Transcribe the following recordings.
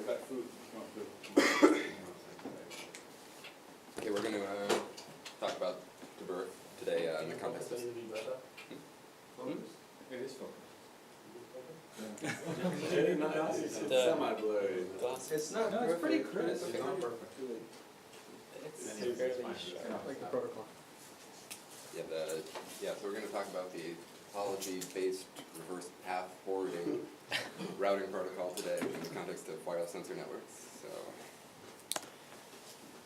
got food. Okay, we're going to talk about TBRPF today in the context of... It is focused. It's semi-blurry. It's not. No, it's pretty crisp. It's not perfect. It's fairly sharp. Like the protocol. Yeah, so we're going to talk about the topology-based reverse path forwarding routing protocol today in the context of wireless sensor networks.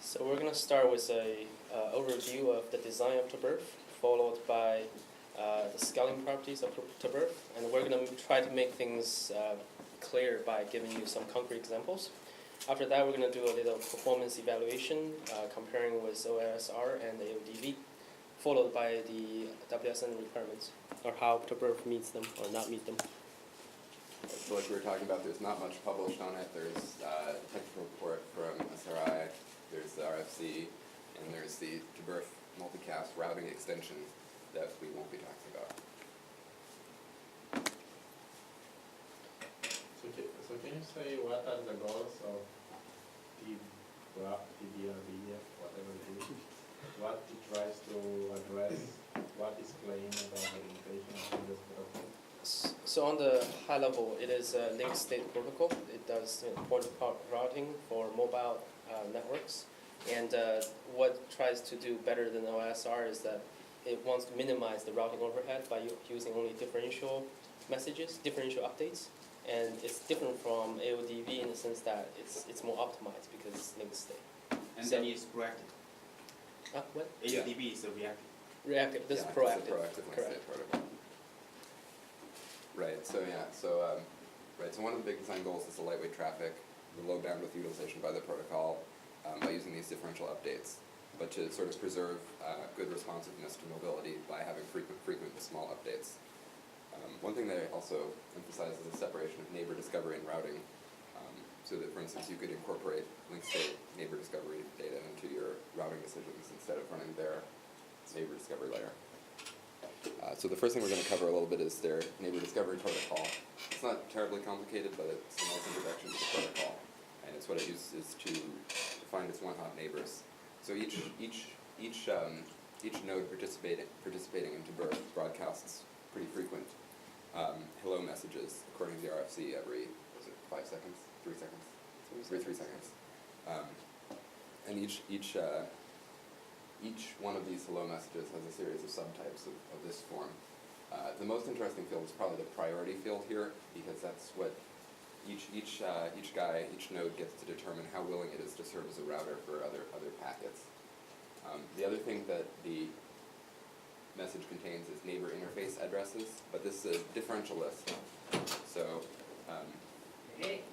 So we're going to start with a overview of the design of TBRPF, followed by the scaling properties of TBRPF, and we're going to try to make things clear by giving you some concrete examples. After that, we're going to do a little performance evaluation, comparing with OSR and AODV, followed by the WSN requirements, or how TBRPF meets them or not meet them. So like we were talking about, there's not much published on it. There's a technical report from SRI, there's the RFC, and there's the TBRPF multicast routing extension that we won't be talking about. So can you say what are the goals of TBRPF, whatever it is? What it tries to address? What is claimed about the limitation of this protocol? So on the high level, it is a linked state protocol. It does point-to-point routing for mobile networks. And what it tries to do better than OSR is that it wants to minimize the routing overhead by using only differential messages, differential updates. And it's different from AODV in the sense that it's more optimized because it's linked state. And So- then it's proactive. What? AODB is a reactive. Reactive. This Yeah, is proactive. It's a proactive link Correct. state protocol. Right, so one of the big design goals is the lightweight traffic, the low bandwidth utilization by the protocol by using these differential updates, but to sort of preserve good responsiveness to mobility by having frequent small updates. One thing that I also emphasize is the separation of neighbor discovery and routing, so that, for instance, you could incorporate link state neighbor discovery data into your routing decisions instead of running their neighbor discovery layer. So the first thing we're going to cover a little bit is their neighbor discovery protocol. It's not terribly complicated, but it's a nice introduction to the protocol, and it's what it uses to find its one-hot neighbors. So each node participating in TBRPF broadcasts pretty frequent hello messages according to the RFC every 5 seconds, 3 seconds, 3 seconds, and each one of these hello messages has a series of subtypes of this form. The most interesting field is probably the priority field here, because that's what each node gets to determine how willing it is to serve as a router for other packets. The other thing that the message contains is neighbor interface addresses, but this is a differential list. So, Hey,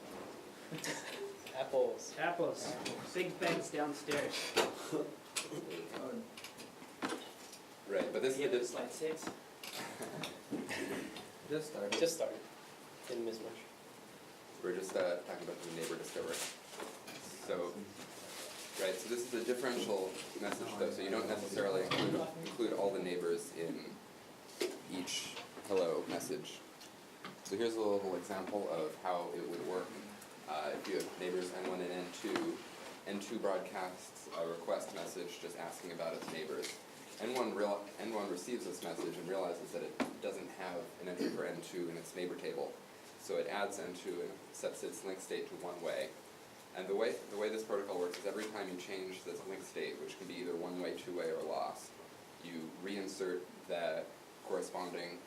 Apples. apples. Big Ben's downstairs. right, but this is You a have slide 6? Just started. Just started. Didn't miss much. We're just talking about the neighbor discovery. So, right, so this is a differential message though, so you don't necessarily include all the neighbors in each hello message. So here's a little example of how it would work if you have neighbors N1 and N2 broadcasts a request message just asking about its neighbors. N1 receives this message and realizes that it doesn't have an entry for N2 in its neighbor table. So it adds N2 and sets its link state to one way. And the way this protocol works is every time you change this link state, which can be either one-way, two-way, or lost, you reinsert the corresponding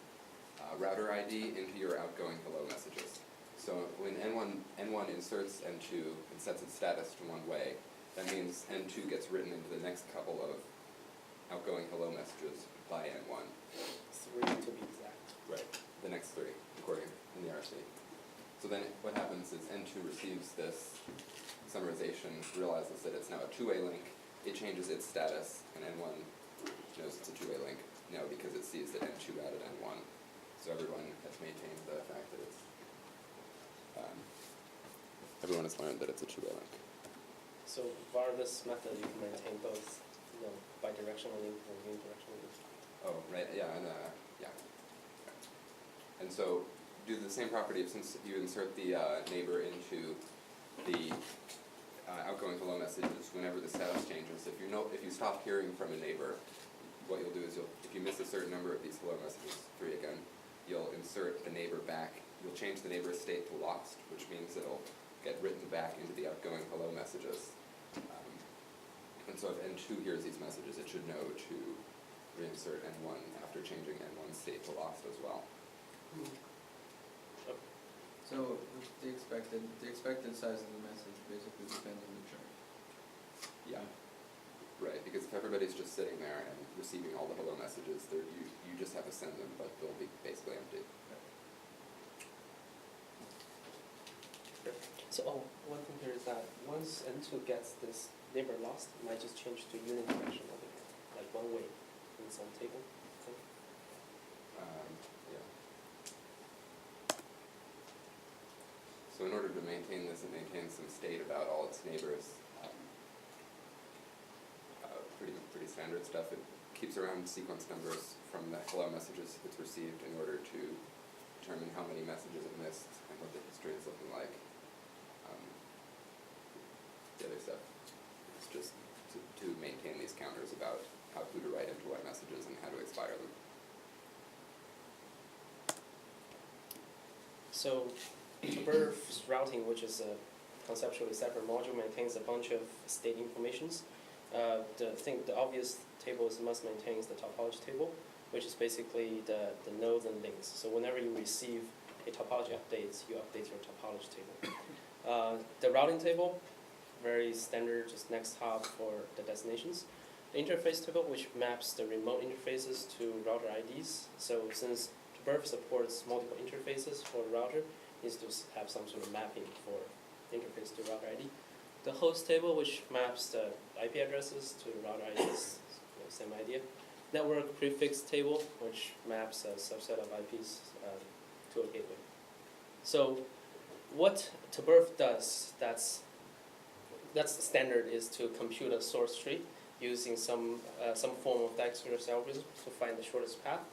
router ID into your outgoing hello messages. So when N1 inserts N2 and sets its status to one way, that means N2 gets written into the next couple of outgoing hello messages by N1. 3 to be exact. Right, the next 3, according in the RC. So then what happens is N2 receives this summarization, realizes that it's now a two-way link, it changes its status, and N1 knows it's a two-way link now because it sees that N2 added N1. So everyone has maintained the fact that it's, everyone has learned that it's a two-way link. So via this method, you can maintain both, bidirectional link and unidirectional link. Oh, right, yeah, and yeah. And so do the same property since you insert the neighbor into the outgoing hello messages whenever the status changes. If you stop hearing from a neighbor, what you'll do is if you miss a certain number of these hello messages, 3 again, you'll insert the neighbor back. You'll change the neighbor's state to lost, which means it'll get written back into the outgoing hello messages. And so if N2 hears these messages, it should know to reinsert N1 after changing N1's state to lost as well. So the expected size of the message basically depends on the chart. Yeah. Right, because if everybody's just sitting there and receiving all the hello messages, you just have to send them, but they'll be basically empty. So, one thing here is that once N2 gets this neighbor lost, it might just change to unidirectional, like one way in some table. Yeah. So in order to maintain this, it maintains some state about all its neighbors. Pretty standard stuff. It keeps around sequence numbers from the hello messages it's received in order to determine how many messages it missed and what the history is looking like. The other stuff is just to maintain these counters about who to write into what messages and how to expire them. So, TBRPF's routing, which is a conceptually separate module, maintains a bunch of state informations. The obvious table is must maintains the topology table, which is basically the nodes and links. So whenever you receive a topology update, you update your topology table. The routing table, very standard, just next hop for the destinations. The interface table, which maps the remote interfaces to router IDs. So since TBRPF supports multiple interfaces for the router, it needs to have some sort of mapping for interface to router ID. The host table, which maps the IP addresses to router IDs, same idea. Network prefix table, which maps a subset of IPs to a gateway. So what TBRPF does, that's standard, is to compute a source tree using some form of Dijkstra's algorithm to find the shortest path.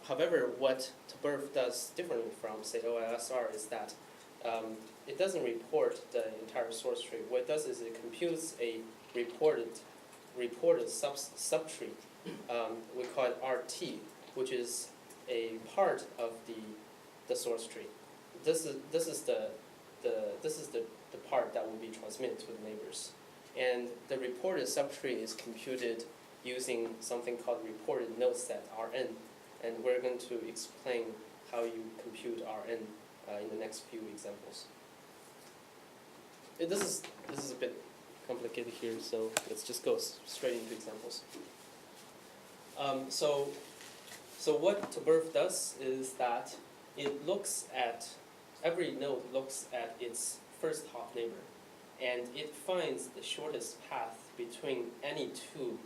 However, what TBRPF does differently from, say, OLSR is that it doesn't report the entire source tree. What it does is it computes a reported subtree. We call it RT, which is a part of the source tree. This is the part that will be transmitted to the neighbors, and the reported subtree is computed using something called reported node set (RN), and we're going to explain how you compute RN in the next few examples. This is a bit complicated here, so let's just go straight into examples. So what TBRPF does is that it looks at, every node looks at its first hop neighbor, and it finds the shortest path between any two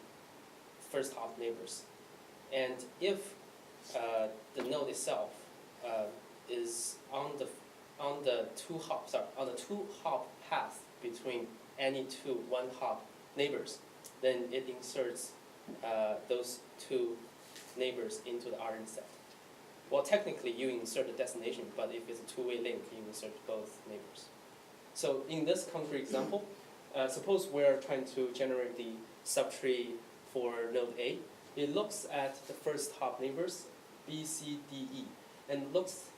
first hop neighbors. And if the node itself is on the two hop path between any two one hop neighbors, then it inserts those two neighbors into the RN set. Well, technically you insert the destination, but if it's a two-way link, you insert both neighbors. So in this concrete example, suppose we're trying to generate the subtree for node A. It looks at the first hop neighbors, B, C, D, E, and looks,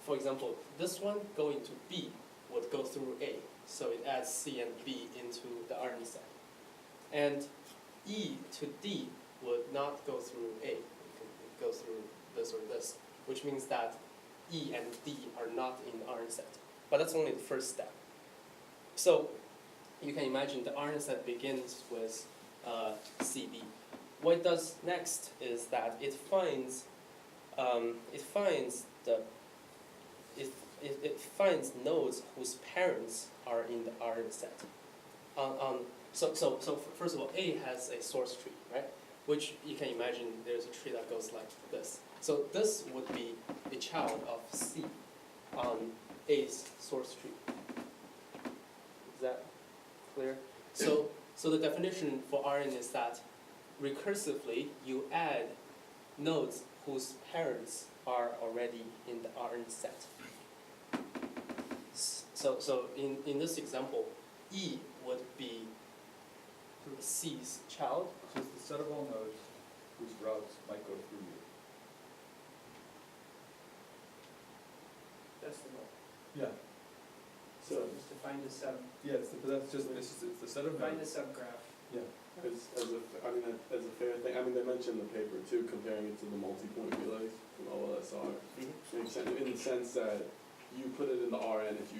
for example, this one going to B would go through A, so it adds C and B into the RN set. And E to D would not go through A, it could go through this or this, which means that E and D are not in the RN set. But that's only the first step. So you can imagine the RN set begins with CB. What it does next is that it finds nodes whose parents are in the RN set. So first of all, A has a source tree, right? Which you can imagine there's a tree that goes like this. So this would be a child of C on A's source tree. Is that clear? So the definition for RN is that recursively you add nodes whose parents are already in the Rn set. So in this example, E would be C's child. So it's the set of all nodes whose routes might go through you. That's the goal. Yeah. So just to find the sub, Yeah, but it's the set of find the nodes. subgraph. Yeah, as a fair thing, I mean, they mentioned in the paper too, comparing it to the multi-point relays from OLSR. Makes sense, in the sense that you put it in the RN if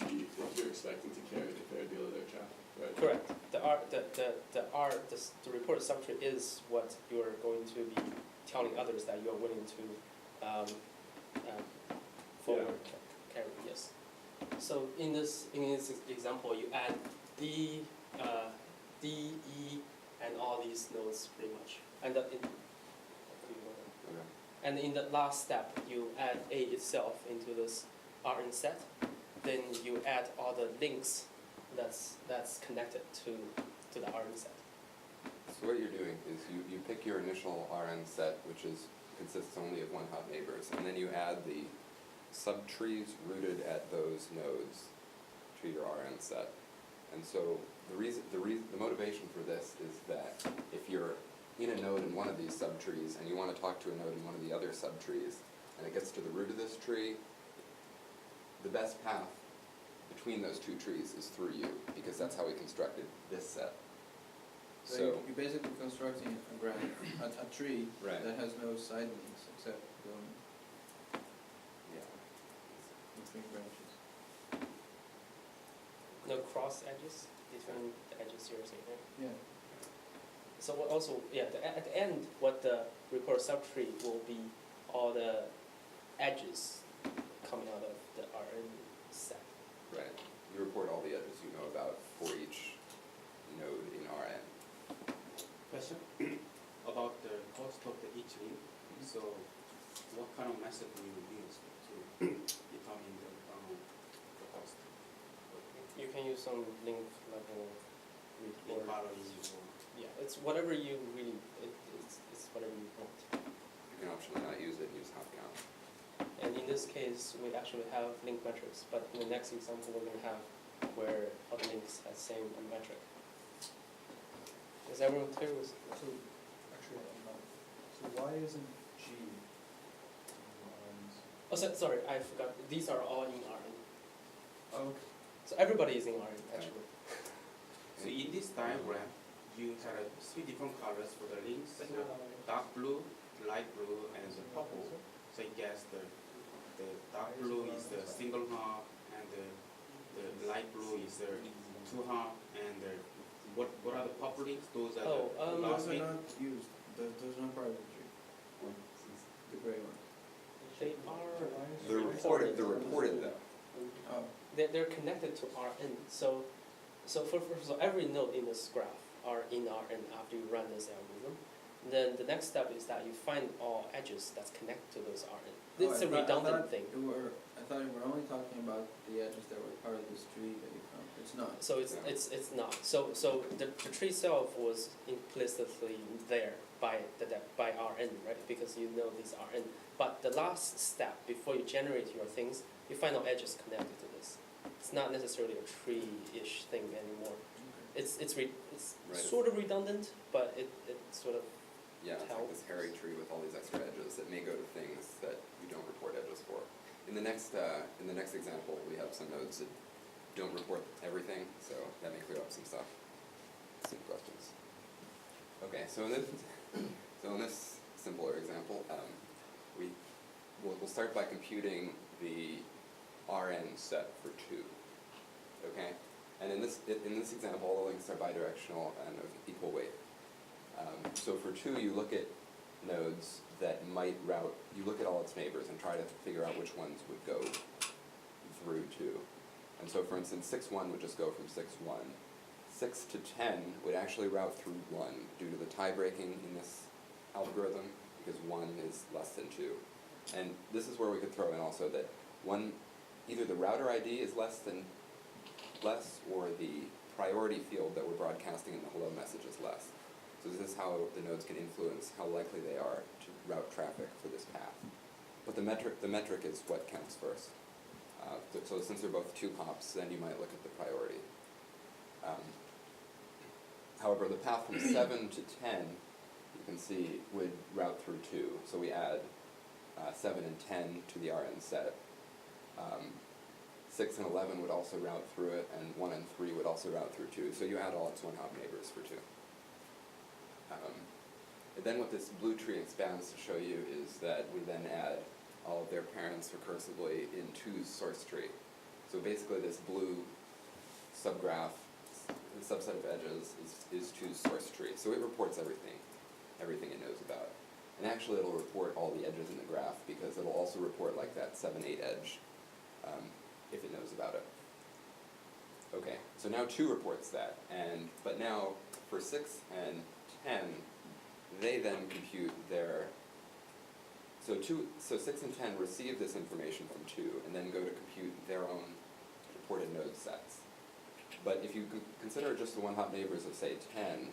you're expecting to carry the fair deal of their traffic, right? Correct. The reported subtree is what you're going to be telling others that you're willing to forward carry. Yes. So in this example, you add D, E, and all these nodes pretty much, and and in the last step, you add A itself into this Rn set. Then you add all the links that's connected to the Rn set. So what you're doing is you pick your initial Rn set, which consists only of one hot neighbors, and then you add the subtrees rooted at those nodes to your Rn set. And so the motivation for this is that if you're in a node in one of these subtrees and you want to talk to a node in one of the other subtrees, and it gets to the root of this tree, the best path between those two trees is through you, because that's how we constructed this set. So you're basically constructing a graph, a tree Right. that has no side links except going Yeah. between branches. No cross edges between the edges you're saying, right? Yeah. So what also, at the end, what the report subtree will be all the edges coming out of the Rn set. Right. You report all the edges you know about for each node in Rn. Question about the cost of each link. So what kind of method do you use to determine the cost? You can use some link level Link report. parallelism or Yeah, it's whatever you really, it's whatever you want. You can optionally not use it and use half count. And in this case, we actually have link metrics, but in the next example, we're going to have where all the links have same metric. Is everyone clear with? So, actually, I'm not. So why isn't G in Rn's? Oh, sorry, I forgot. These are all in Rn. Oh, okay. So everybody is in Rn, actually. so in this diagram, you had three different colors for the links: dark blue, light blue, and the purple. So I guess the dark blue is the single hop, and the light blue is the two hop, and what are the purple links? Those are the last Those are bit. not used. Those are not part of the tree. The gray one. They are. They're reported though. Oh. They're connected to Rn. So for every node in this graph are in Rn after you run this algorithm. Then the next step is that you find all edges that's connected to those Rn. It's a redundant thing. I thought you were only talking about the edges that were part of this tree that you found. It's not. So it's not. So the tree itself was implicitly there by Rn, right? Because you know these Rn. But the last step before you generate your things, you find out edges connected to this. It's not necessarily a tree-ish thing anymore. It's Right. sort of redundant, but it sort of Yeah, it's like this hairy tree with all these extra edges that may go to things that you don't report edges for. In the next example, we have some nodes that don't report everything, so that may clear up some stuff. Some questions. Okay, so in this simpler example, we'll start by computing the Rn set for 2. Okay, and in this example, all the links are bidirectional and of equal weight. So for 2, you look at nodes that might route. You look at all its neighbors and try to figure out which ones would go through 2. And so, for instance, 6-1 would just go from 6-1. 6 to 10 would actually route through 1 due to the tie breaking in this algorithm, because 1 is less than 2. And this is where we could throw in also that either the router ID is less, or the priority field that we're broadcasting in the hello message is less. So this is how the nodes can influence how likely they are to route traffic for this path. but the metric is what counts first. So since they're both 2 hops, then you might look at the priority. However, the path from 7 to 10, you can see, would route through 2. So we add 7 and 10 to the Rn set. 6 and 11 would also route through it, and 1 and 3 would also route through 2. So you add all its 1-hop neighbors for 2. And then what this blue tree expands to show you is that we then add all of their parents recursively in 2's source tree. So basically this blue subgraph, the subset of edges, is 2's source tree. So it reports everything it knows about. And actually it'll report all the edges in the graph, because it'll also report like that 7-8 edge, if it knows about it. Okay, so now 2 reports that, but now for 6 and 10, they then compute their, so 6 and 10 receive this information from 2, and then go to compute their own reported node sets. But if you consider just the 1-hop neighbors of, say, 10,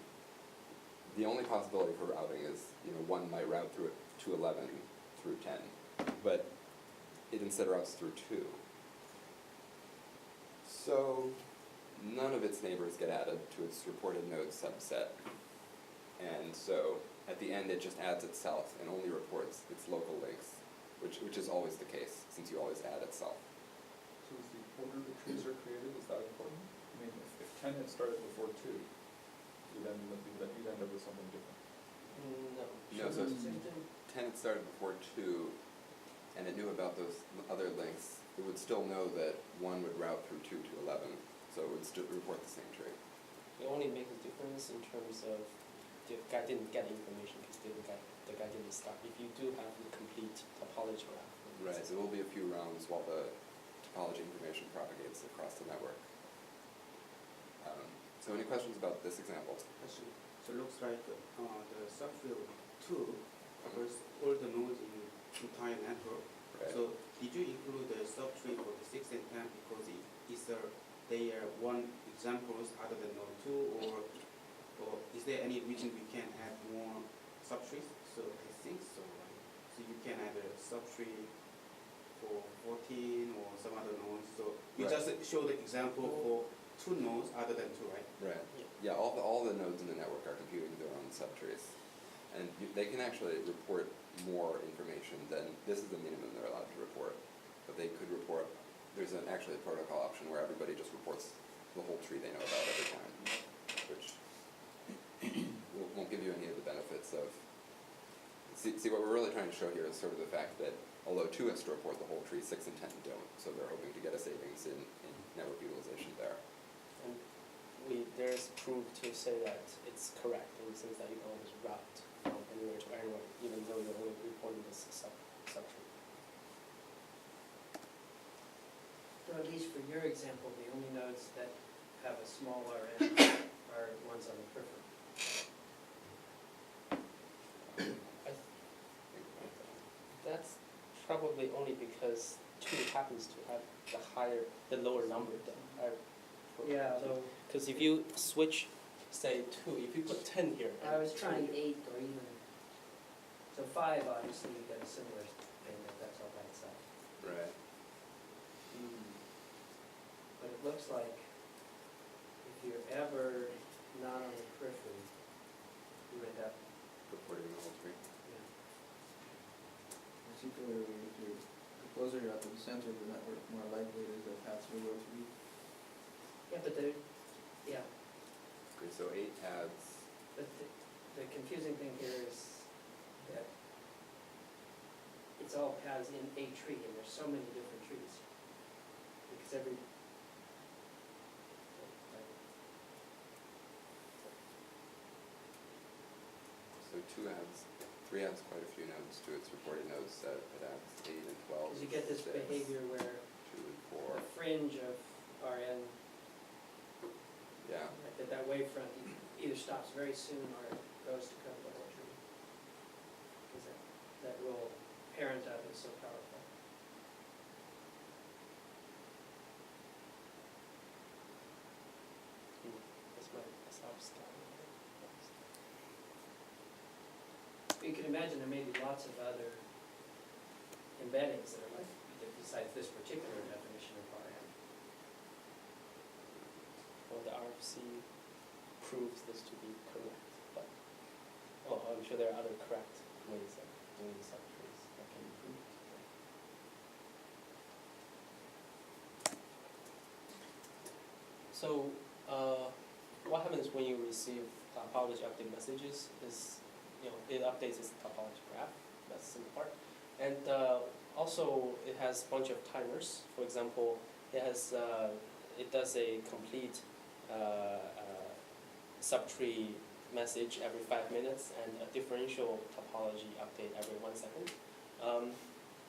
the only possibility for routing is, 1 might route through 11 through 10, but it instead routes through 2. So none of its neighbors get added to its reported node subset. And so at the end it just adds itself and only reports its local links, which is always the case, since you always add itself. So is the order the trees are created, is that important? I mean, if 10 had started before 2, you'd end up with something different. No, so 10 had started before 2, and it knew about those other links, it would still know that 1 would route through 2 to 11, so it would still report the same tree. It only makes a difference in terms of the guy didn't get information because the guy didn't start. If you do have the complete topology graph. Right, so there will be a few rounds while the topology information propagates across the network. So any questions about this example? Question. So it looks like the subfield 2 covers all the nodes in the entire network. Right. So did you include the subtree for the 6 and 10 because they are one examples other than node 2, or is there any reason we can add more subtrees? So I think so. Right? So you can add a subtree for 14 or some other nodes. So you Right. just show the example for 2 nodes other than 2, right? Right. Yeah, all the nodes in the network are computing their own subtrees. And they can actually report more information than, this is the minimum they're allowed to report. But they could report, there's actually a protocol option where everybody just reports the whole tree they know about every time, which won't give you any of the benefits of, see what we're really trying to show here is sort of the fact that although 2 has to report the whole tree, 6 and 10 don't, so they're hoping to get a savings in network utilization there. And there's proof to say that it's correct in the sense that you can always route from anywhere to anywhere, even though you're only reporting this subtree. So at least for your example, the only nodes that have a small Rn are ones on the periphery. That's probably only because 2 happens to have the lower number than our. Yeah, although Because if you switch, say 2, if you put 10 here. I was trying 8 or even, so 5 obviously you get a similar thing, that's all by itself. Right. But it looks like if you're ever not on the periphery, you end up, Reporting the whole tree. Particularly if you're the closer you're at the center of the network, more likely it is that paths will go through. yeah, but yeah, Okay, so 8 adds, but the confusing thing here is that it's all paths in a tree, and there's so many different trees. Because every, so 3 adds quite a few nodes to its reported node set. It adds 8 and 12. because you get this 6, behavior where 2 and 4. the fringe of Rn, Yeah. that wavefront either stops very soon or it goes to cover the whole tree. Because that rule parent of is so powerful. That's my style. You can imagine there may be lots of other embeddings that are like, besides this particular definition of RM. Well, the RFC proves this to be correct, but, oh, I'm sure there are other correct ways of doing subtrees that can be proved. So, what happens when you receive topology update messages is, it updates its topology graph, that's the simple part. And also, it has a bunch of timers. For example, it has, it does a complete subtree message every 5 minutes and a differential topology update every 1 second.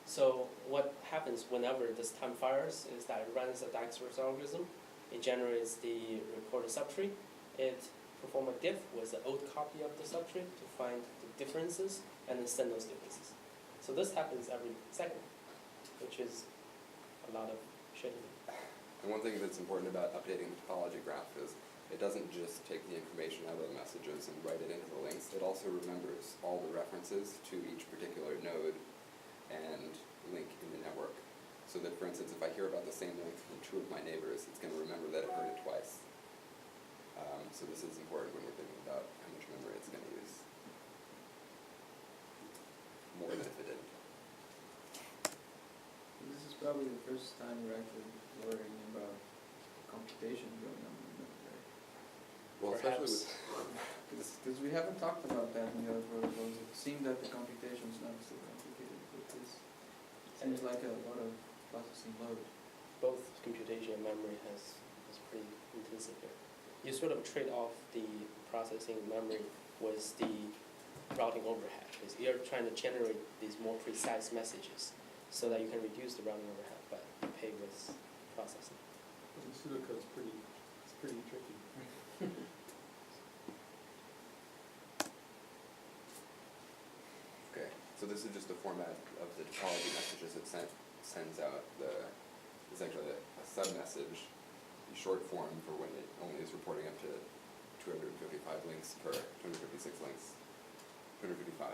So what happens whenever this time fires is that it runs a Dijkstra's algorithm. It generates the reported subtree. It performs a diff with the old copy of the subtree to find the differences and then send those differences. So this happens every second, which is a lot of scheduling. And one thing that's important about updating the topology graph is it doesn't just take the information out of the messages and write it into the links. It also remembers all the references to each particular node and link in the network. So that, for instance, if I hear about the same link from 2 of my neighbors, it's going to remember that it heard it twice. So this is important when we're thinking about how much memory it's going to use. More than if it didn't. This is probably the first time we're actually worrying about computation going on in the network, right? Well, especially Perhaps. with Because we haven't talked about that in the other protocols. It seemed that the computation is not so complicated, but this seems like a lot of processing load. Both computation and memory is pretty intensive here. You sort of trade off the processing memory with the routing overhead, because you're trying to generate these more precise messages so that you can reduce the routing overhead, but you pay with processing. But the pseudocode's it's pretty tricky. Okay, so this is just the format of the topology messages it sends out. It's actually a sub-message, the short form for when it only is reporting up to 255 links per 256 links, 255.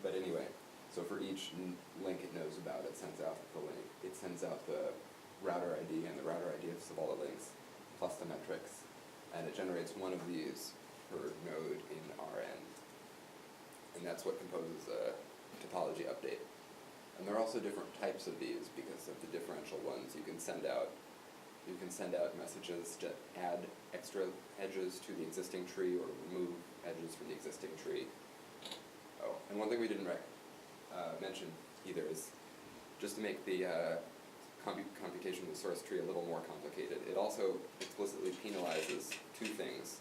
But anyway, so for each link it knows about, it sends out the link. It sends out the router ID and the router IDs of all the links, plus the metrics, and it generates one of these per node in Rn. And that's what composes a topology update. And there are also different types of these because of the differential ones. You can send out messages to add extra edges to the existing tree or remove edges from the existing tree. Oh, and one thing we didn't mention either is just to make the computation of the source tree a little more complicated. It also explicitly penalizes 2 things.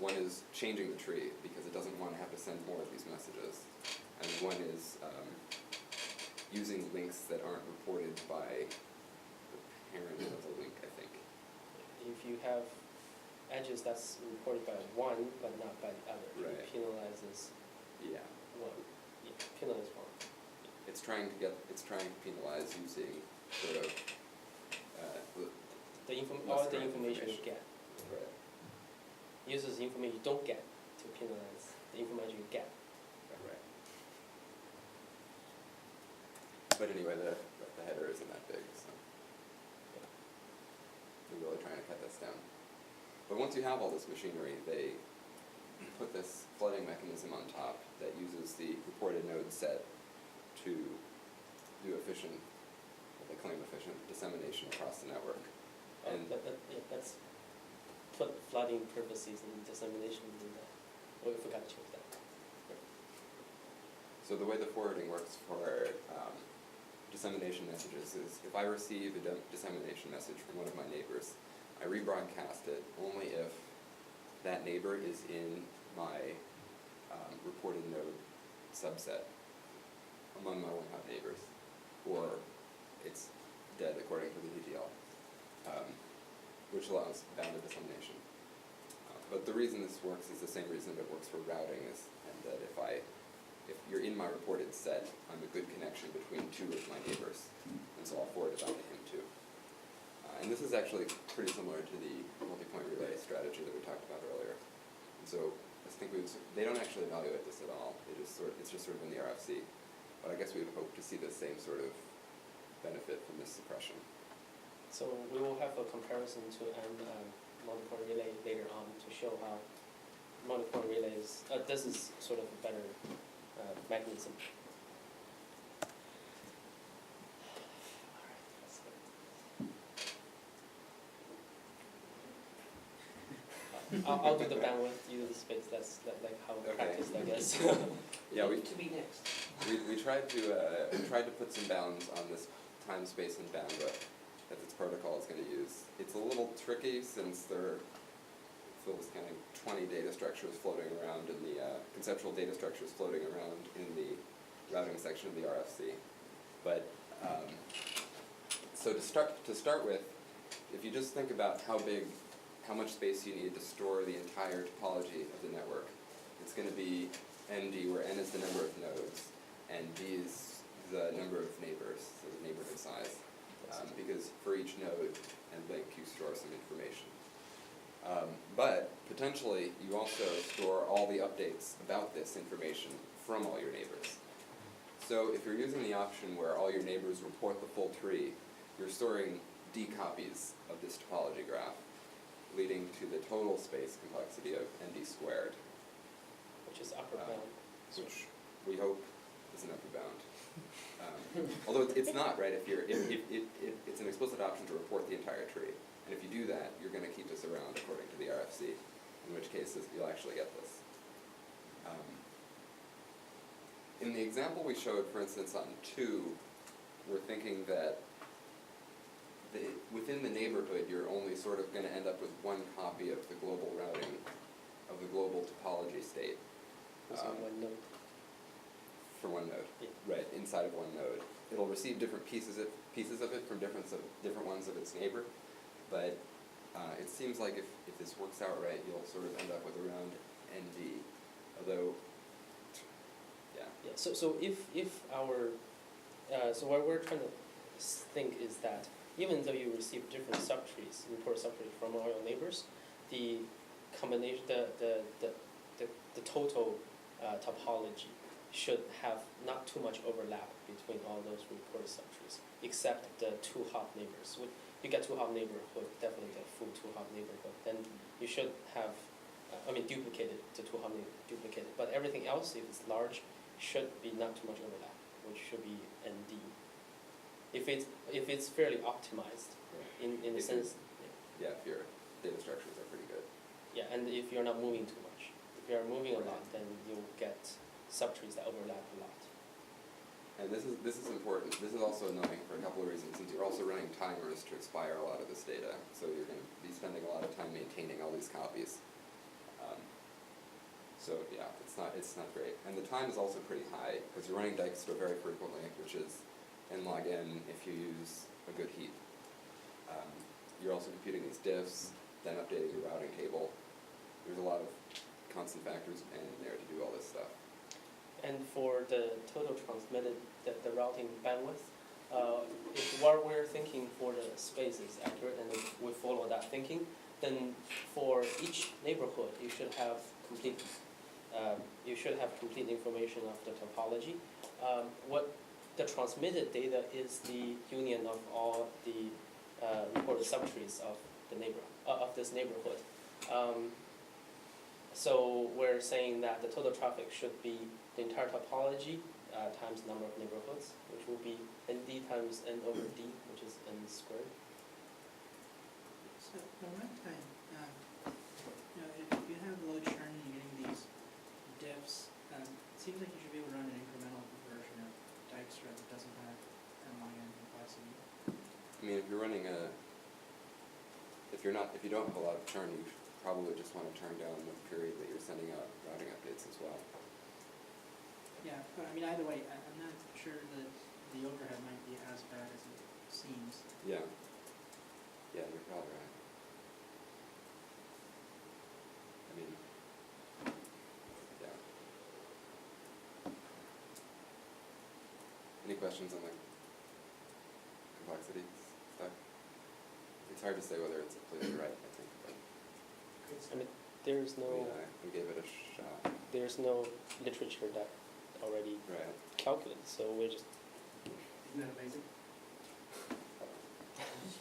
One is changing the tree because it doesn't want to have to send more of these messages. And one is using links that aren't reported by the parent of the link, I think. If you have edges that's reported by one but not by the other, Right. it penalizes Yeah. one. Yeah, penalizes one. It's trying to penalize using sort of All the current information you information. get. right. Uses the information you don't get to penalize the information you get. Right. But anyway, the header isn't that big, so we're really trying to cut this down. But once you have all this machinery, they put this flooding mechanism on top that uses the reported node set to do efficient, what they claim efficient, dissemination across the network. And That's put flooding purposes and dissemination in that. Oh, we forgot to choose that. so the way the forwarding works for dissemination messages is if I receive a dissemination message from one of my neighbors, I rebroadcast it only if that neighbor is in my reported node subset among my one-hop neighbors, or it's dead according to the DTL, which allows bounded dissemination. But the reason this works is the same reason that it works for routing, and that if you're in my reported set, I'm a good connection between 2 of my neighbors, and so I'll forward it on to him too. And this is actually pretty similar to the multi-point relay strategy that we talked about earlier. And so I think they don't actually evaluate this at all. It's just sort of in the RFC. But But I guess we would hope to see the same sort of benefit from this suppression. So we will have a comparison to an monochrome relay later on to show how monochrome relays, this is sort of a better mechanism. I'll do the bandwidth, you do the space. That's like how we Okay. practiced, I guess. Yeah, To be next. we tried to put some bounds on this time, space, and bandwidth that this protocol is going to use. It's a little tricky since there feels kind of 20 data structures floating around in the conceptual data structures floating around in the routing section of the RFC. But so to start with, if you just think about how much space you need to store the entire topology of the network, it's going to be ND, where N is the number of nodes, and D is the number of neighbors, so the neighborhood size. Because for each node and link, you store some information. But potentially, you also store all the updates about this information from all your neighbors. So if you're using the option where all your neighbors report the full tree, you're storing D copies of this topology graph, leading to the total space complexity of ND squared, Which is upper bound. which we hope is an upper bound. Although it's not, right? If it's an explicit option to report the entire tree, and if you do that, you're going to keep this around according to the RFC, in which case you'll actually get this. In the example we showed, for instance, on 2, we're thinking that within the neighborhood, you're only sort of going to end up with one copy of the global routing, of the global topology state. Using one node. For one node, Yeah. right, inside of one node. It'll receive different pieces of it from different ones of its neighbor, but it seems like if this works out right, you'll sort of end up with around ND, although, yeah. Yeah. So if our so what we're trying to think is that even though you receive different subtrees, report subtrees from all your neighbors, the combination, the total topology should have not too much overlap between all those reported subtrees, except the 2 hop neighbors. You get 2 hop neighborhood, definitely get full 2 hop neighborhood. Then you should have, duplicated, the 2 hop neighborhood duplicated. But everything else, if it's large, should be not too much overlap, which should be ND. If it's fairly optimized, in the sense, Yeah, if your data structures are pretty good. yeah, and if you're not moving too much. If you're moving a lot, then you'll get subtrees that overlap a lot. And this is important. This is also annoying for a couple of reasons, since you're also running timers to expire a lot of this data. So you're going to be spending a lot of time maintaining all these copies. So yeah, it's not great. And the time is also pretty high, because you're running Dijkstra very frequently, which is n log n if you use a good heap. You're also computing these diffs, then updating your routing table. There's a lot of constant factors in there to do all this stuff. And for the total transmitted, the routing bandwidth, if what we're thinking for the space is accurate and if we follow that thinking, then for each neighborhood you should have complete information of the topology. What the transmitted data is the union of all the reported subtrees of the of this neighborhood. So we're saying that the total traffic should be the entire topology times number of neighborhoods, which will be ND times N over D, which is N squared. So the runtime, if you have low churn and you're getting these diffs, it seems like you should be able to run an incremental version of Dijkstra that doesn't have n log n complexity. I mean, if you're running if you don't have a lot of churn, you probably just want to turn down the period that you're sending out routing updates as well. Yeah, but I mean, either way, I'm not sure that the overhead might be as bad as it seems. Yeah. Yeah, you're probably right. I mean, yeah. Any questions on the complexity stuff? It's hard to say whether it's completely right, I think, but I mean, there's no we gave it a shot. there's no literature that already Right. calculated, so we're just, Isn't that amazing?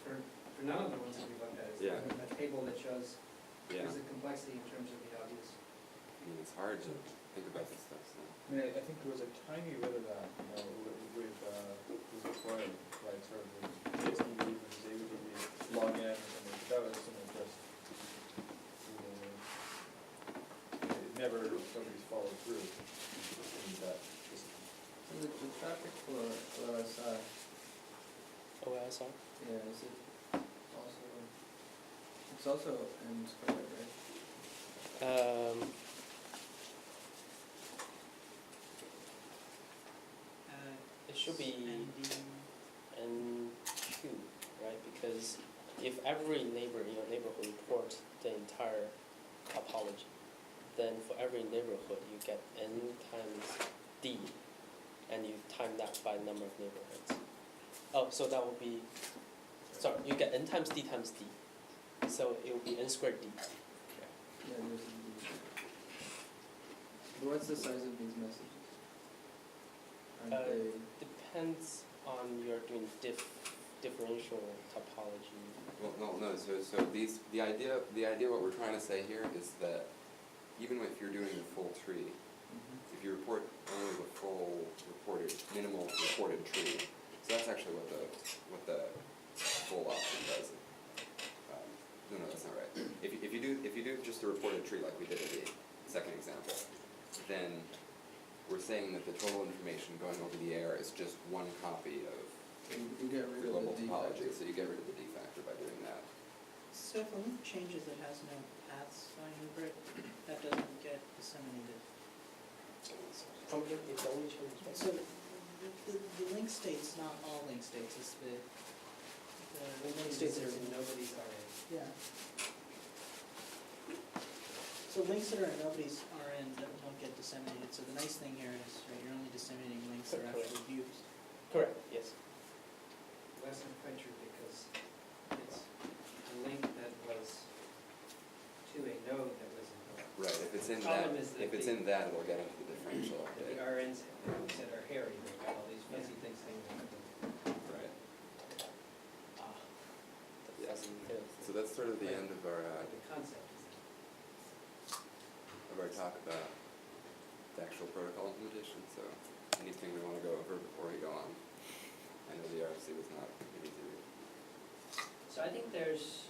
For none of the ones that we looked at, Yeah. it's a table that shows, Yeah. here's the complexity in terms of the obvious. I mean, it's hard to think about this stuff, so. I mean, I think there was a tiny bit of that, you know, with Freud, right, sort of the JSDB versus AVDB, log n, or something, but that was something just, it never, nobody's followed through in that. So the traffic for OSI, OSR. yeah, is it also, it's also n squared, right? It should be ND. N2, right? Because if every neighbor in your neighborhood report the entire topology, then for every neighborhood you get n times d, and you time that by number of neighborhoods. Oh, so that would be, sorry, you get n times d, so it would be n squared d. Yeah, there's a but what's the size of these messages? Aren't they, Depends on your doing differential topology. Well, no, so the idea what we're trying to say here is that even if you're doing the full tree, if you report only the full minimal reported tree, so that's actually what the full option does. No, that's not right. If you do just a reported tree like we did in the second example, then we're saying that the total information going over the air is just one copy of you get rid the of global the d topology, factor. so you get rid of the d factor by doing that. So if a link changes that has no paths going over it, that doesn't get disseminated. From here, it's only changes. So the link states, not all link states, it's the Link states are in nobody's RA. Yeah. So links that are in nobody's RN don't get disseminated, so the nice thing here is, right, you're only disseminating links that are Correct. actually used. Correct, yes. That's not quite true because it's a link that was to a node that was in node. Right, if it's in that, Problem is that if it's the- in that, it'll get into the differential. The RNs, like we said, are hairy, they've got all these fuzzy things hanging out of them. Right. Yes. So that's sort of the end of our But the concept is talk about the actual protocol implementation. So anything we want to go over before we go on? I know the RFC was not easy to read. So I think there's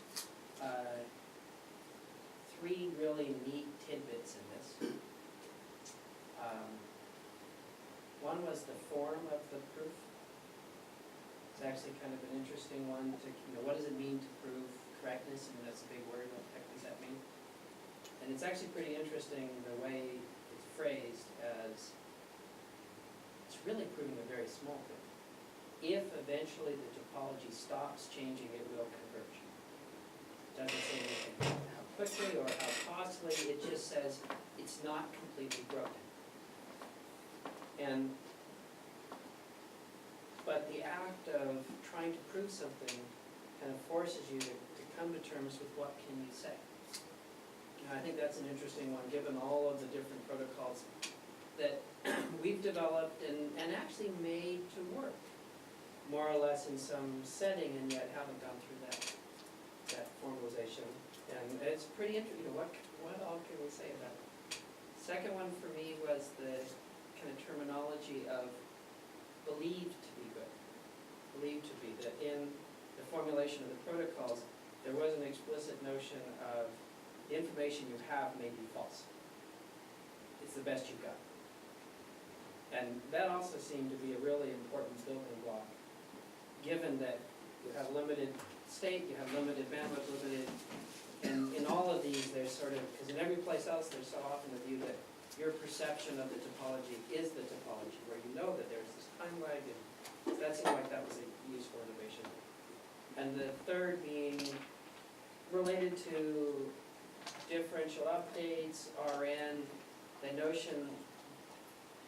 three really neat tidbits in this. One was the form of the proof. It's actually kind of an interesting one to, what does it mean to prove correctness? I mean, that's a big word, what the heck does that mean? And it's actually pretty interesting the way it's phrased as, it's really proving a very small thing. If eventually the topology stops changing, it will converge. It doesn't say anything how quickly or how costly, it just says it's not completely broken. But the act of trying to prove something kind of forces you to come to terms with what can you say. And I think that's an interesting one, given all of the different protocols that we've developed and actually made to work, more or less in some setting, and yet haven't gone through that formalization. And it's pretty interesting, what all can we say about it? Second one for me was the kind of terminology of believed to be good. Believed to be, that in the formulation of the protocols, there was an explicit notion of the information you have may be false. It's the best you've got. And that also seemed to be a really important building block, given that you have limited state, you have limited bandwidth, and in all of these, there's sort of, because in every place else, there's so often the view that your perception of the topology is the topology, where you know that there's this time lag, and that seemed like that was a useful innovation. And the third being related to differential updates, RN, the notion,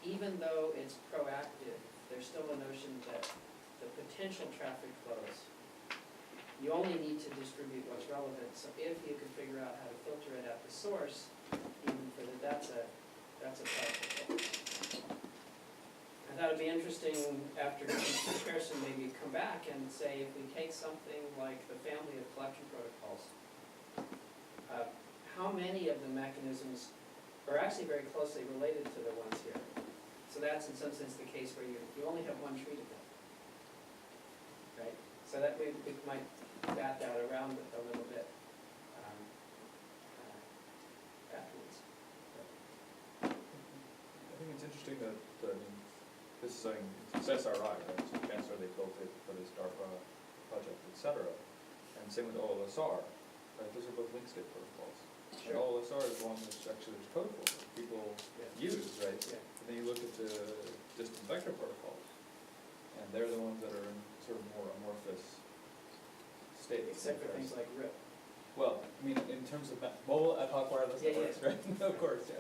even though it's proactive, there's still a notion that the potential traffic flows, you only need to distribute what's relevant. So if you can figure out how to filter it at the source, even for that's a powerful tool. thought it'd be interesting after comparison, maybe come back and say, if we take something like the family of collection protocols, how many of the mechanisms are actually very closely related to the ones here? So that's in some sense the case where you only have one tree to go. Right? So that we might bat that around a little bit afterwards. I think it's interesting that, I mean, this is saying, it's SRI, right, so Chancellor, they built it for this DARPA project, et cetera. And same with OLSR, right, those are both link state protocols. And Sure. OLSR is one which actually there's code for, that people use, right? Yeah. And then you look at the distant vector protocols, and they're the ones that are in sort of more amorphous states. Except for things like RIP. Well, I mean, in terms of mobile ad hoc wireless Yeah, networks, right? Of course, yeah.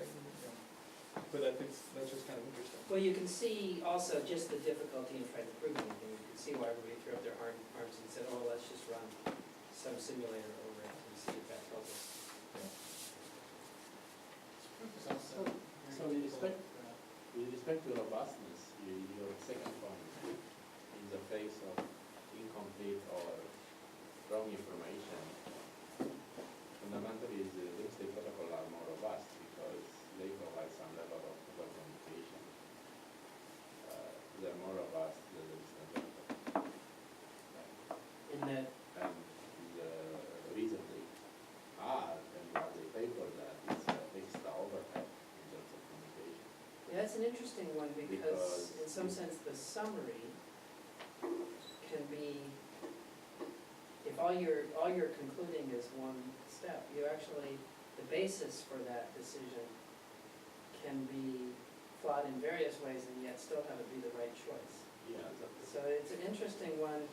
But I think that's just kind of interesting. Well, you can see also just the difficulty in trying to prove anything. You can see why everybody threw up their arms and said, oh, let's just run some simulator over it and see if that tells us. So with respect to robustness, your second point, in the face of incomplete or wrong information, fundamentally the link state protocol are more robust because they provide some level of proper communication. They're more robust than the distant protocol. In that, And the reason they are and what they pay for that is extra overhead in terms of communication. yeah, that's an interesting one because in some sense the summary can be, if all you're concluding is one step, you actually, the basis for that decision can be flawed in various ways and yet still have it be the right choice. Yeah, So it's an interesting one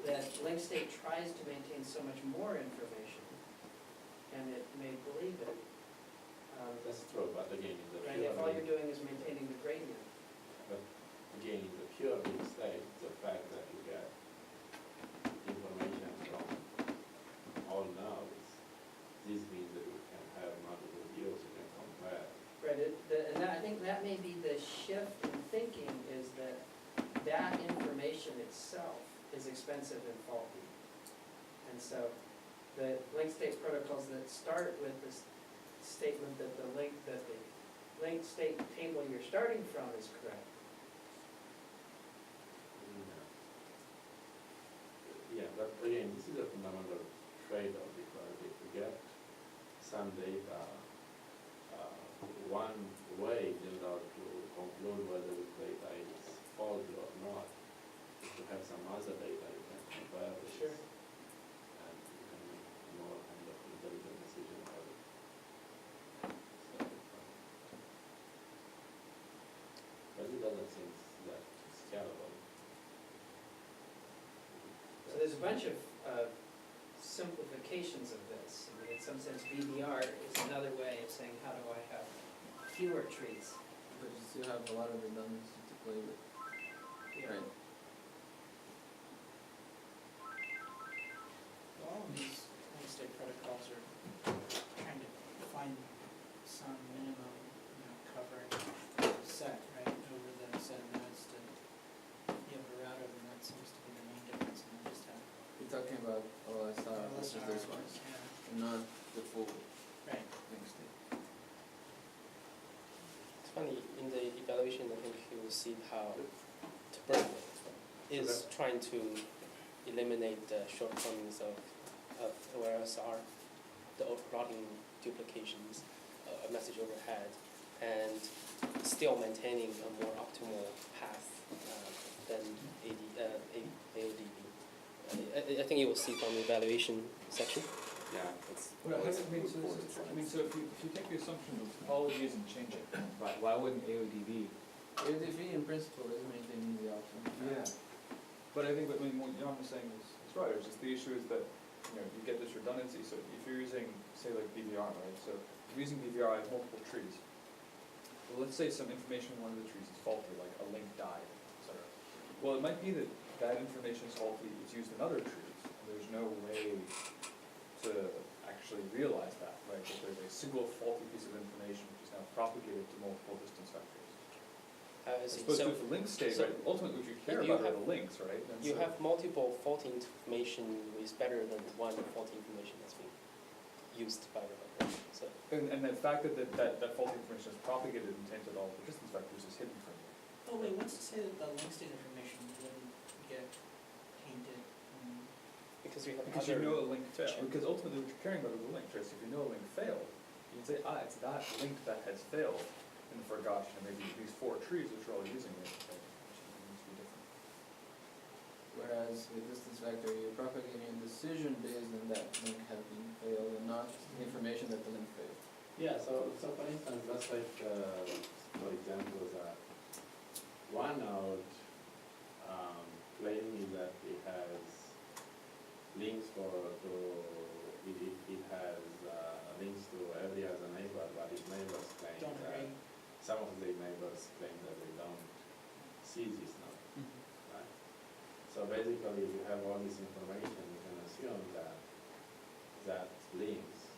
that link state tries to maintain so much more information, and it may believe it. that's true, but again, in the And pure if all you're doing is maintaining the gradient. but again, in the pure link state, the fact that you get information from all nodes, this means that you can have multiple views you can compare. Right, and I think that may be the shift in thinking is that information itself is expensive and faulty. And so the link state protocols that start with this statement that the link state table you're starting from is correct. Yeah, but again, this is a fundamental trade-off because if you get some data, one way in order to conclude whether the data is faulty or not is to have some other data you can compare with. Sure. And you can make more kind of intelligent decision about it. But it doesn't seem that scalable. So there's a bunch of simplifications of this. I mean, in some sense, BBR is another way of saying, how do I have fewer trees? But you still have a lot of redundancy to play with. Right. All of these link state protocols are trying to find some minimum, covering set, right, over the set of nodes to be able to route over, and that seems to be the main difference, and then just have You're talking about OSR versus this one, yeah, and not the full right. link state. It's funny, in the evaluation, I think you will see how Berkeley is trying to eliminate the shortcomings of OSR, the routing duplications, message overhead, and still maintaining a more optimal path than AODB. I think you will see from the evaluation section. Yeah, that's. Well, I mean, so if you take the assumption of topologies and change it, why wouldn't AODB? AODB in principle is maintaining the option. Yeah. But I think what Jan was saying is right. It's just the issue is that you get this redundancy. So if you're using, say, like BVR, right? So if you're using BVR, I have multiple trees. Well, let's say some information in one of the trees is faulty, like a link died, etc. Well, it might be that that information is faulty. It's used in other trees. And there's no way to actually realize that, right? That there's a single faulty piece of information which is now propagated to multiple distance vectors. I As see. opposed to So if the links stay, so right, ultimately what you care you about are have- the links, right? And you so- have multiple faulty information is better than one faulty information that's being used by the vector. So And the fact that that faulty information is propagated and tainted all the distance vectors is hidden from you. Oh wait, what's to say that the link state information wouldn't get tainted? because you have Because other you know a link failed, check. because ultimately what you're caring about is the link, right? So if you know a link failed, you can say, it's that link that has failed in the forgotten, and maybe these 4 trees which are all using it, right, which needs to be different. Whereas with distance vector, you're propagating a decision based on that link having failed and not the information that the link failed. Yeah, so for instance, that's like, for example, that one node claiming that it has links it has links to every other neighbor, but its neighbors claim Don't that agree. some of the neighbors claim that they don't see this node, right? So basically, if you have all this information, you can assume that links,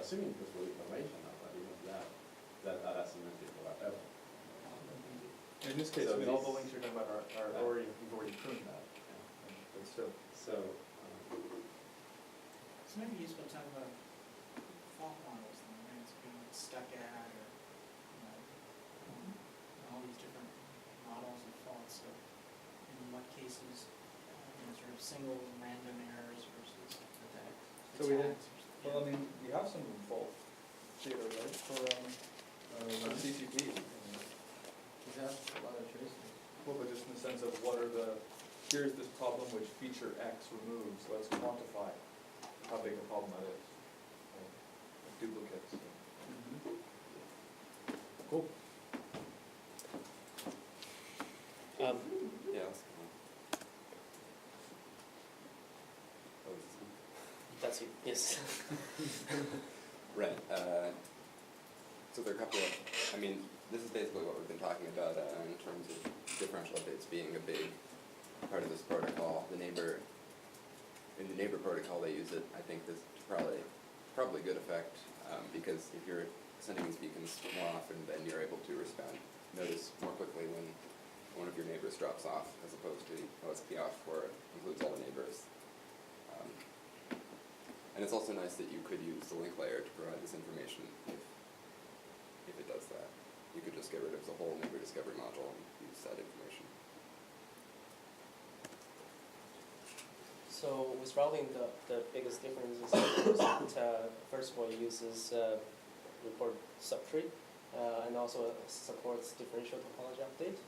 assuming truthful information, but even that are asymmetric or whatever. In this case, So I mean, all the this- links you're talking about are already, you've already pruned that, but still. So, So maybe useful to talk about fault models then, right? It's being stuck at or, all these different models of faults. So in what cases, sort of single random errors versus attacks. So we had- or something. Well, I mean, we have some fault data, right, for CCP. We have a lot of traces. Well, but just in the sense of what are here's this problem which feature X removes, let's quantify how big a problem that is. Right? Duplicates. Cool. Yeah. That's it. Yes. Right. So there are a couple of, I mean, this is basically what we've been talking about in terms of differential updates being a big part of this protocol. In the neighbor protocol, they use it. I think this to probably good effect because if you're sending these beacons more often, then you're able to notice more quickly when one of your neighbors drops off, as opposed to OSP off, where it includes all the neighbors. And it's also nice that you could use the link layer to provide this information if it does that. You could just get rid of the whole neighbor discovery module and use that information. So with routing, the biggest difference is that first of all, it uses report subtree and also supports differential topology update.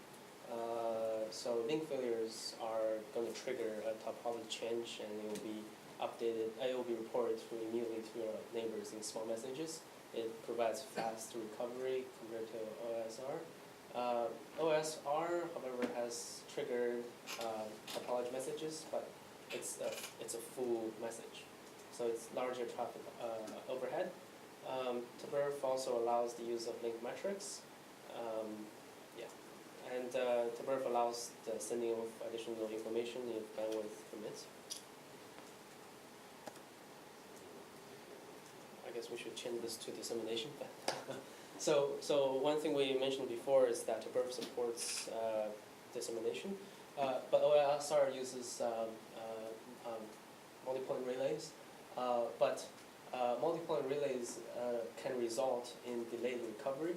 So link failures are going to trigger a topology change, and it will be updated. It will be reported immediately to your neighbors in small messages. It provides fast recovery compared to OSR. OSR, however, has triggered topology messages, but it's a full message, so it's larger traffic overhead. TBRPF also allows the use of link metrics. And TBRPF allows the sending of additional information if bandwidth permits. I guess we should change this to dissemination. So one thing we mentioned before is that TBRPF supports dissemination, but OSR uses multipoint relays. But multipoint relays can result in delayed recovery,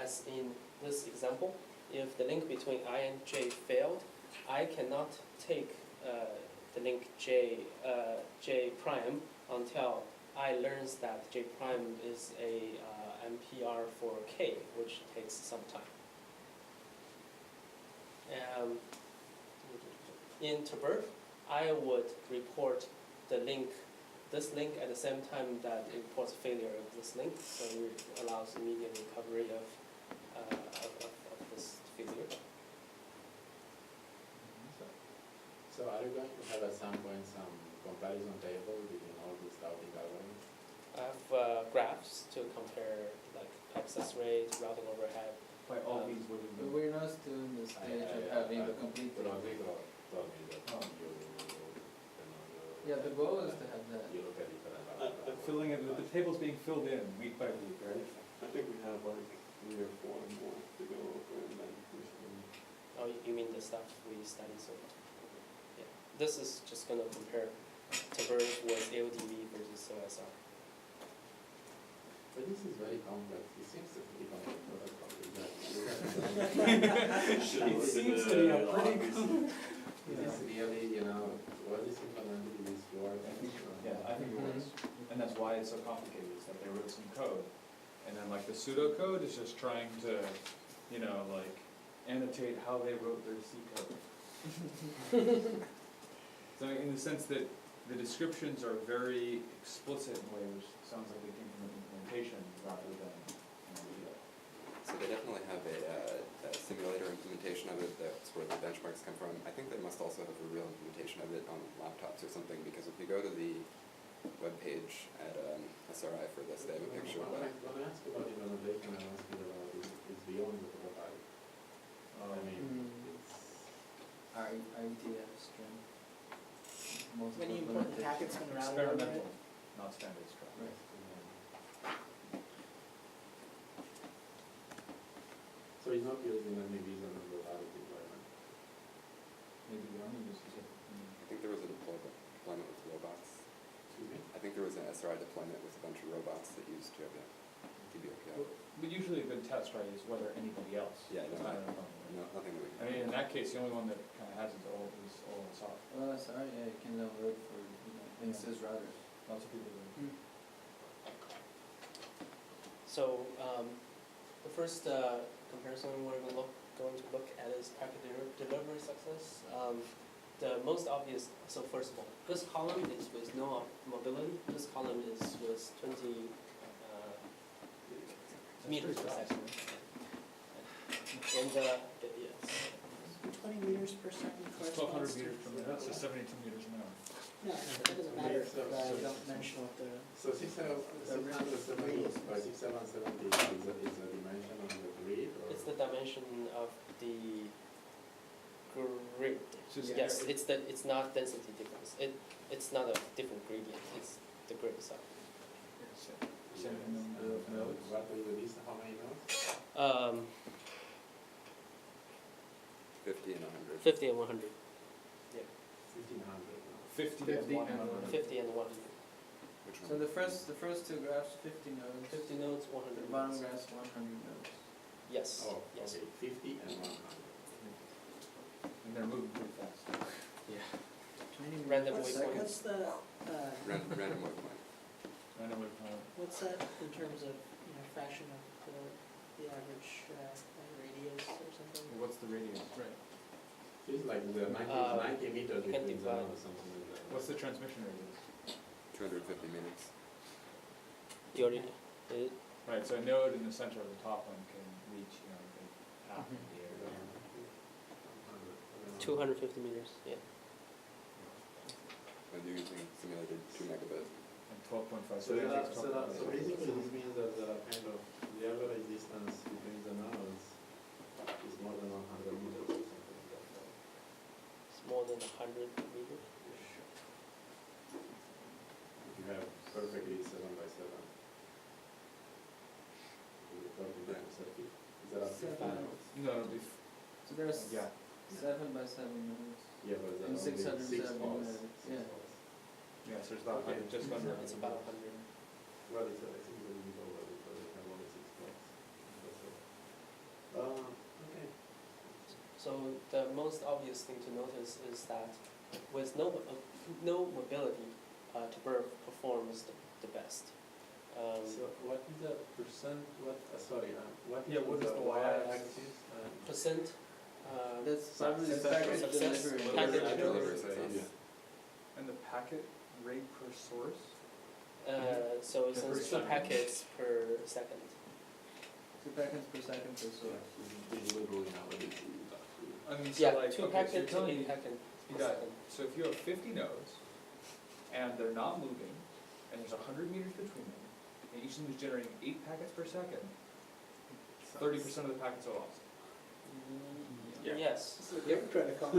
as in this example. If the link between I and J failed, I cannot take the link J prime until I learns that J prime is a MPR for K, which takes some time. In TBRPF, I would report this link at the same time that it reports failure of this link, so it allows immediate recovery of this failure. So are you going to have at some point some comparison table between all these routing algorithms? I have graphs to compare like access rate, routing overhead. By all means, what do But we're not still in the stage of having the complete table. Rodrigo told me that Oh. Yeah, the goal is to have that. you look at different filling in, the table's being filled in week by week, right? I think we have like 3 or 4 more to go over, and then we should. Oh, you mean the stuff we studied so far? Yeah. This is just gonna compare TBRPF with AODV versus OSR. But this is very complex. It seems to be complex protocol. It seems to be a pretty Is this really, you know, what is implemented in this work? Yeah, I think it was. And that's why it's so complicated, is that they wrote some code. And then like the pseudocode is just trying to, you know, like annotate how they wrote their C code. So in the sense that the descriptions are very explicit in a way, which sounds like they came from an implementation rather than an idea. So they definitely have a simulator implementation of it. That's where the benchmarks come from. I think they must also have a real implementation of it on laptops or something, because if you go to the webpage at SRI for this, they have a picture of When that. I ask about implementation, I ask you about it's beyond the prototype. I mean, it's. IDF string. When you import the packets from the router, Experimental, right? not standard struct. Right. So it's not using any reason of the valid deployment. Maybe the Army uses it. I think there was a deployment with robots. Excuse me? I think there was an SRI deployment with a bunch of robots that used TBRPF. But usually a good test, right, is whether anybody else. Yeah, is no, not an opponent, right? No, nothing that we can. I mean, in that case, the only one that kind of has it all is OSR. Well, sorry, yeah, you can download for, you know, Insys routers. Lots of people do. So the first comparison we're going to look at is packet delivery success. The most obvious, so first of all, this column is with no mobility. This column is with 20 meters per second. And yes. 20 meters per second It's corresponds 1,200 to. meters per minute, that's 72 meters an hour. No, that doesn't matter if don't mention what the. So 670 by 6770 is a dimension on the grid, or? It's the dimension of the grid. Just- Yes, it's not density difference. It's not a different gradient. It's the grid itself. Same number of nodes. What will the list, how many nodes? 50 and 100. 50 and 100. Yeah, 1500 nodes. 50 and 50 and 100. 50 and 100. Which So one? the first two graphs, 50 nodes. 50 nodes, The 100 bottom nodes. graph, 100 nodes. Yes. Oh, Yes. okay, 50 and 100. And they're moving pretty fast. Yeah. 20 meters Random per waypoint. second. What's the, Random waypoint. Random waypoint. what's that in terms of, fraction of the average radius or something? What's the radius? Right. It's like the 90 meters can between the divide. nodes or something like that. What's the transmission radius? 250 minutes. You already did it? Right, so a node in the center of the top one can reach, half of the area. 250 meters. Yeah. And you're using simulated 2 megabit. And 12.5. So basically this means that the kind of the average distance between the nodes is more than 100 meters or something like that. It's more than 100 meters. If you have perfectly 7 by 7. Is that up to 5 nodes? No, it'll be, So there's yeah. 7 by 7 nodes. Yeah, but And it's only 6 670 poles. nodes, 6 yeah. poles. Yeah, so it's about Okay. 100, just under. It's about 100. Well, it's I think a little bit over because they have only 6 poles. That's all. Okay. So the most obvious thing to notice is that with no mobility, TBRPF performs the best. So what is the percent, what is Yeah, what is the y-axis? Percent. That's probably the success package rate. Success. delivery. Packet delivery. And the packet rate per source? So Per since 2 second. packets per second. 2 packets per second per source. I mean, so Yeah, like, 2 okay, so you're packets to telling 8 me, packets you per got, second. so if you have 50 nodes, and they're not moving, and there's 100 meters between them, and each of them is generating 8 packets per second, 30% of the packets are lost. Yeah. Yes. This is a different protocol.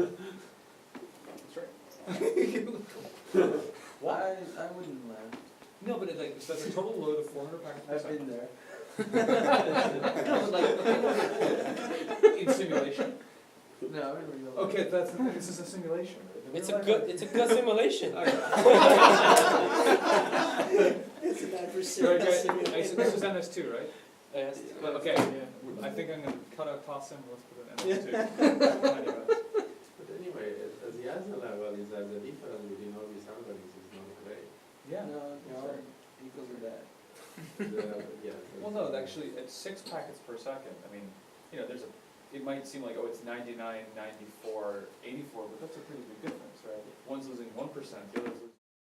That's right. I wouldn't laugh. No, but it, like, so that's a total load of 400 packets per I've second. been there. No, but like, In simulation? no, in real life. Okay, this is a simulation, right? It's a good simulation. It's an Right, adversarial right. simulation. This is MS2, right? Yes. Okay, Yeah. I think I'm gonna cut out class symbol, let's put an MS2. But anyway, at the other level is that the difference between all these algorithms is not great. Yeah. No, sorry, equals or that. Yeah. Well, no, actually, at 6 packets per second, I mean, you know, it might seem like, oh, it's 99, 94, 84, but that's a pretty big difference, right? One's losing 1%, the other's losing